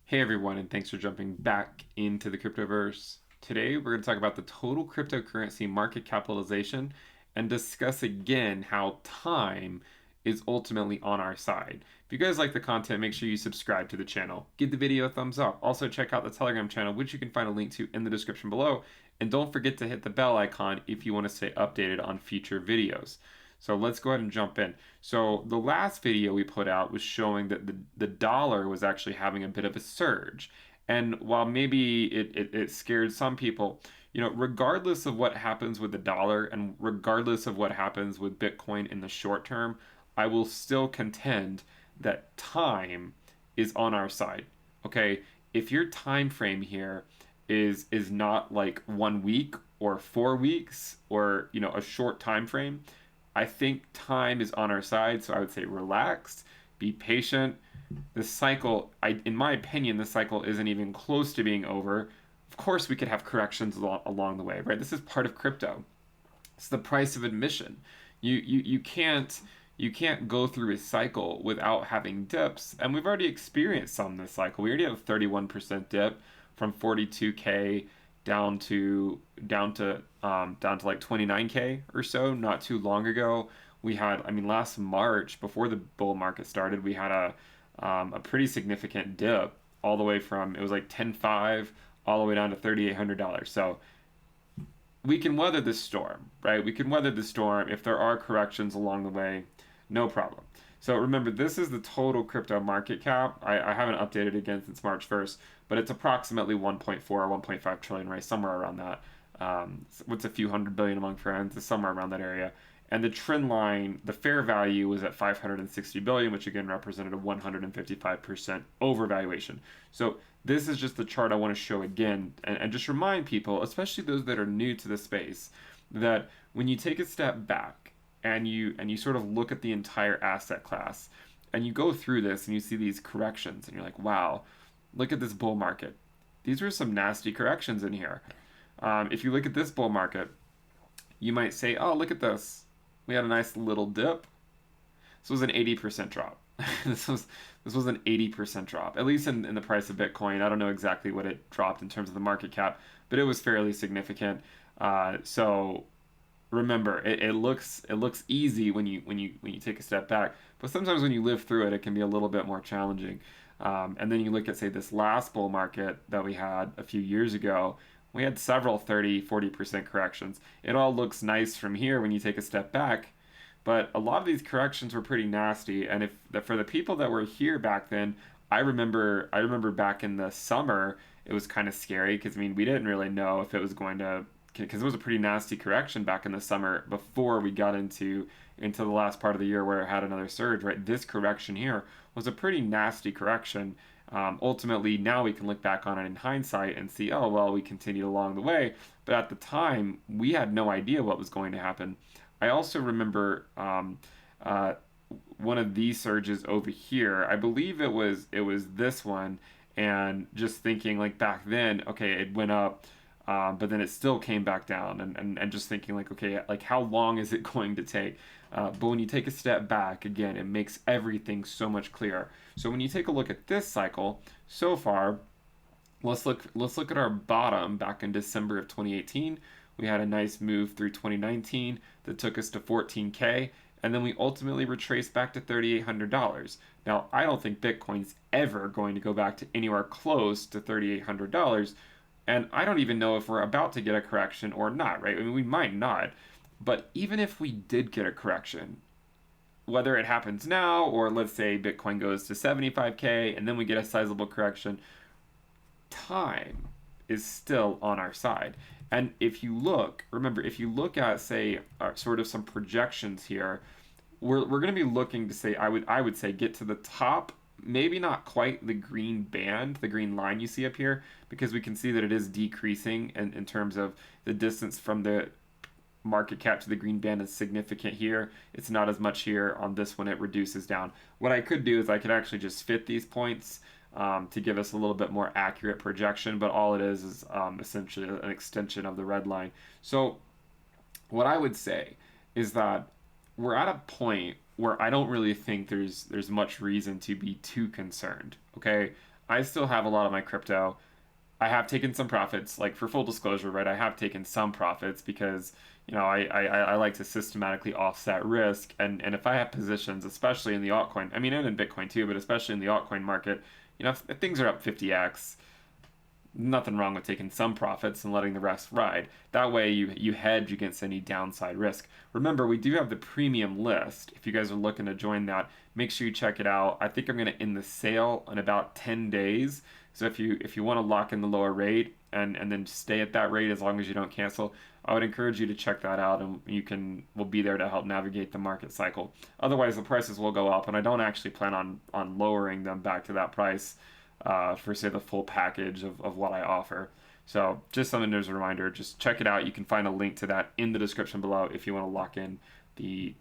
Hey everyone, and thanks for jumping back into the cryptoverse. Today we're going to talk about the total cryptocurrency market capitalization and discuss again how time is ultimately on our side. If you guys like the content, make sure you subscribe to the channel. Give the video a thumbs up. Also check out the Telegram channel, which you can find a link to in the description below. And don't forget to hit the bell icon if you want to stay updated on future videos. So let's go ahead and jump in. So the last video we put out was showing that the dollar was actually having a bit of a surge. And while maybe it scared some people, regardless of what happens with the dollar and regardless of what happens with Bitcoin in the short term, I will still contend that time is on our side. Okay, if your time frame here is not like 1 week or 4 weeks or a short time frame, I think time is on our side, so I would say relax, be patient. This cycle, in my opinion, this cycle isn't even close to being over. Of course, we could have corrections along the way, right? This is part of crypto. It's the price of admission. You can't go through a cycle without having dips, and we've already experienced some this cycle. We already had a 31% dip from 42K down to like 29K or so not too long ago. We had, I mean, last March before the bull market started, we had a pretty significant dip all the way from, it was like 10.5 all the way down to $3,800. So we can weather this storm, right? We can weather the storm if there are corrections along the way, no problem. So remember, this is the total crypto market cap. I haven't updated again since March 1st, but it's approximately 1.4 or 1.5 trillion, right? Somewhere around that. What's a few hundred billion among friends? It's somewhere around that area. And the trend line, the fair value was at 560 billion, which again represented a 155% overvaluation. So this is just the chart I want to show again, and just remind people, especially those that are new to the space, that when you take a step back and you sort of look at the entire asset class and you go through this and you see these corrections and you're like, wow, look at this bull market. These are some nasty corrections in here. If you look at this bull market, you might say, oh, look at this. We had a nice little dip. This was an 80% drop. this was an 80% drop, at least in the price of Bitcoin. I don't know exactly what it dropped in terms of the market cap, but it was fairly significant. So remember, it looks easy when you take a step back, but sometimes when you live through it, it can be a little bit more challenging. And then you look at, say, this last bull market that we had a few years ago. We had several 30-40% corrections. It all looks nice from here when you take a step back, but a lot of these corrections were pretty nasty. And if for the people that were here back then, I remember back in the summer, it was kind of scary because, I mean, we didn't really know if it was going to, because it was a pretty nasty correction back in the summer before we got into the last part of the year where it had another surge, right? This correction here was a pretty nasty correction. Ultimately, now we can look back on it in hindsight and see, oh, well, we continued along the way. But at the time, we had no idea what was going to happen. I also remember one of these surges over here. I believe it was this one, and just thinking like back then, okay, it went up, but then it still came back down, and just thinking like, okay, like how long is it going to take? But when you take a step back, again, it makes everything so much clearer. So when you take a look at this cycle so far, let's look at our bottom back in December of 2018. We had a nice move through 2019 that took us to 14K, and then we ultimately retraced back to $3,800. Now, I don't think Bitcoin's ever going to go back to anywhere close to $3,800, and I don't even know if we're about to get a correction or not, right? I mean, we might not, but even if we did get a correction, whether it happens now or let's say Bitcoin goes to 75K and then we get a sizable correction, time is still on our side. And if you look, remember, if you look at, say, sort of some projections here, we're going to be looking to say, I would say, get to the top, maybe not quite the green band, the green line you see up here, because we can see that it is decreasing in terms of the distance from the market cap to the green band is significant here. It's not as much here on this one. It reduces down. What I could do is I could actually just fit these points to give us a little bit more accurate projection, but all it is essentially an extension of the red line. So what I would say is that we're at a point where I don't really think there's much reason to be too concerned. Okay, I still have a lot of my crypto. I have taken some profits, like for full disclosure, right? I have taken some profits because, I like to systematically offset risk. And if I have positions, especially in the altcoin, I mean, and in Bitcoin too, but especially in the altcoin market, if things are up 50x, nothing wrong with taking some profits and letting the rest ride. That way you hedge against any downside risk. Remember, we do have the premium list. If you guys are looking to join that, make sure you check it out. I think I'm going to end the sale in about 10 days. So if you want to lock in the lower rate and then stay at that rate as long as you don't cancel, I would encourage you to check that out, and we'll be there to help navigate the market cycle. Otherwise, the prices will go up, and I don't actually plan on lowering them back to that price for say the full package of what I offer. So just something as a reminder, just check it out. You can find a link to that in the description below if you want to lock in the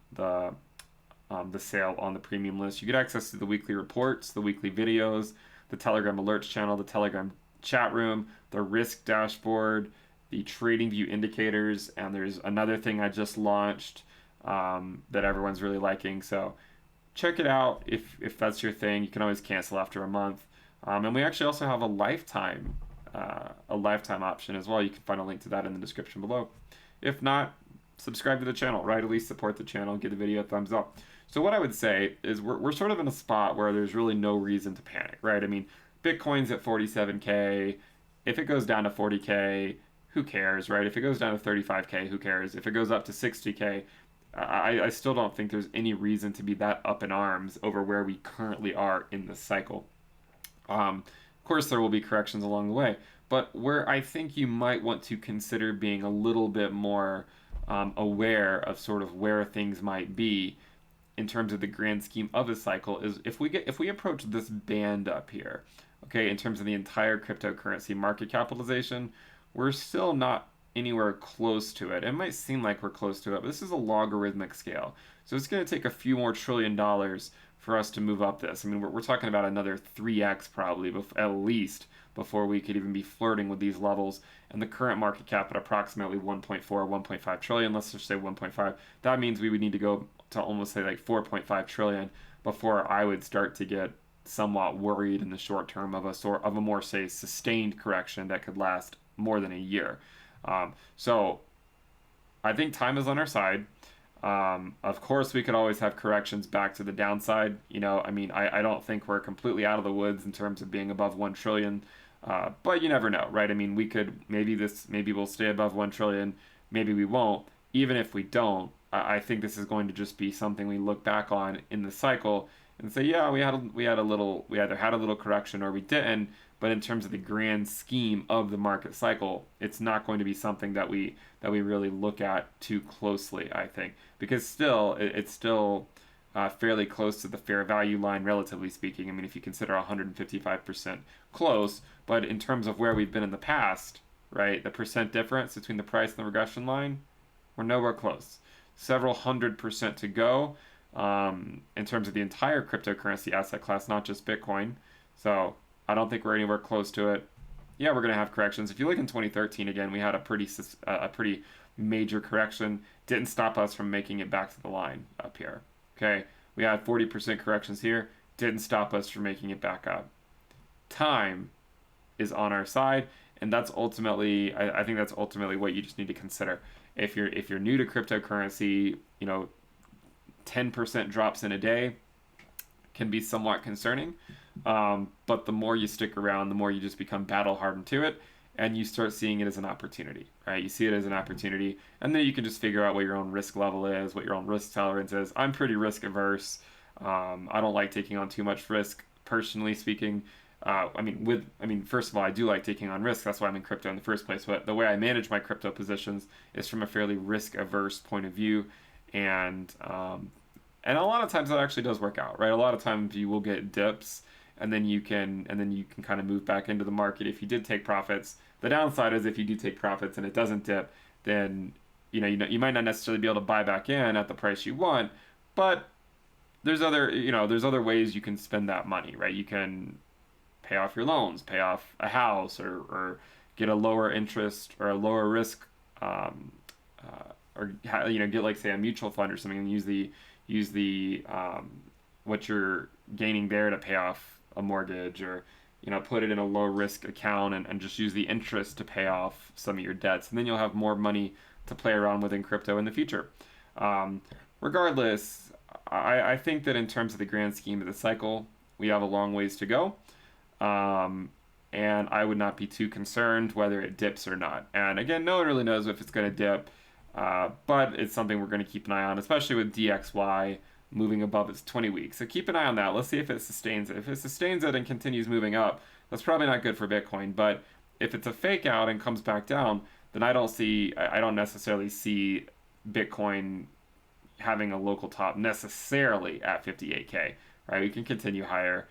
sale on the premium list. You get access to the weekly reports, the weekly videos, the Telegram alerts channel, the Telegram chat room, the risk dashboard, the trading view indicators, and there's another thing I just launched that everyone's really liking. So check it out if that's your thing. You can always cancel after a month. And we actually also have a lifetime option as well. You can find a link to that in the description below. If not, subscribe to the channel, right? At least support the channel, give the video a thumbs up. So what I would say is we're sort of in a spot where there's really no reason to panic, right? I mean, Bitcoin's at 47K. If it goes down to 40K, who cares, right? If it goes down to 35K, who cares? If it goes up to 60K, I still don't think there's any reason to be that up in arms over where we currently are in the cycle. Of course, there will be corrections along the way, but where I think you might want to consider being a little bit more aware of sort of where things might be in terms of the grand scheme of the cycle is if we approach this band up here, okay, in terms of the entire cryptocurrency market capitalization, we're still not anywhere close to it. It might seem like we're close to it, but this is a logarithmic scale. So it's going to take a few more $trillion for us to move up this. I mean, we're talking about another 3x probably, at least, before we could even be flirting with these levels. And the current market cap at approximately 1.4, 1.5 trillion, let's just say 1.5. That means we would need to go to almost say like 4.5 trillion before I would start to get somewhat worried in the short term of a more say sustained correction that could last more than a year. So I think time is on our side. Of course, we could always have corrections back to the downside. I mean, I don't think we're completely out of the woods in terms of being above 1 trillion. But you never know, right? I mean, maybe we'll stay above 1 trillion, maybe we won't. Even if we don't, I think this is going to just be something we look back on in the cycle and say, yeah, we either had a little correction or we didn't. But in terms of the grand scheme of the market cycle, it's not going to be something that we really look at too closely, I think, because it's still fairly close to the fair value line, relatively speaking. I mean, if you consider 155% close, but in terms of where we've been in the past, right, the percent difference between the price and the regression line, we're nowhere close. Several 100% to go in terms of the entire cryptocurrency asset class, not just Bitcoin. So I don't think we're anywhere close to it. Yeah, we're going to have corrections. If you look in 2013, again, we had a pretty major correction. Didn't stop us from making it back to the line up here. Okay, we had 40% corrections here. Didn't stop us from making it back up. Time is on our side, and that's ultimately, I think that's ultimately what you just need to consider. If you're new to cryptocurrency, 10% drops in a day can be somewhat concerning. But the more you stick around, the more you just become battle hardened to it, and you start seeing it as an opportunity, right? You see it as an opportunity, and then you can just figure out what your own risk level is, what your own risk tolerance is. I'm pretty risk averse. I don't like taking on too much risk, personally speaking. First of all, I do like taking on risk. That's why I'm in crypto in the first place. But the way I manage my crypto positions is from a fairly risk averse point of view, and a lot of times that actually does work out, right? A lot of times you will get dips, and then you can kind of move back into the market if you did take profits. The downside is if you do take profits and it doesn't dip, then you might not necessarily be able to buy back in at the price you want, but there's other ways you can spend that money, right? You can pay off your loans, pay off a house, or get a lower interest or a lower risk, get like say a mutual fund or something and use the what you're gaining there to pay off a mortgage, or put it in a low risk account and just use the interest to pay off some of your debts. And then you'll have more money to play around with in crypto in the future. Um, Regardless, I think that in terms of the grand scheme of the cycle, we have a long ways to go. Um, and I would not be too concerned whether it dips or not. And again, no one really knows if it's going to dip, but it's something we're going to keep an eye on, especially with DXY moving above its 20 weeks. So keep an eye on that. Let's see if it sustains it. If it sustains it and continues moving up, that's probably not good for Bitcoin. But if it's a fake out and comes back down, then I don't necessarily see Bitcoin having a local top necessarily at 58K, right? We can continue higher.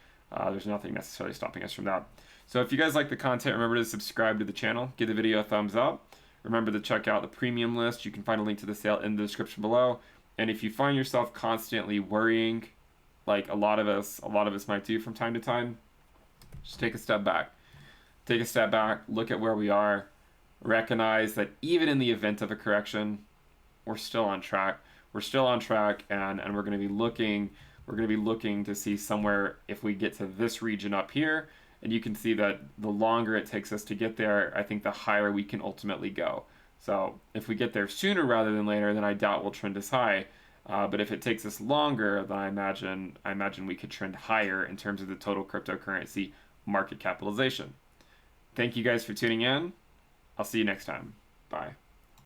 There's nothing necessarily stopping us from that. So if you guys like the content, remember to subscribe to the channel, give the video a thumbs up. Remember to check out the premium list. You can find a link to the sale in the description below. And if you find yourself constantly worrying, like a lot of us might do from time to time, just take a step back. Take a step back, look at where we are, recognize that even in the event of a correction, we're still on track. We're still on track, and we're going to be looking to see somewhere if we get to this region up here. And you can see that the longer it takes us to get there, I think the higher we can ultimately go. So if we get there sooner rather than later, then I doubt we'll trend as high. But if it takes us longer, then I imagine we could trend higher in terms of the total cryptocurrency market capitalization. Thank you guys for tuning in. I'll see you next time. Bye.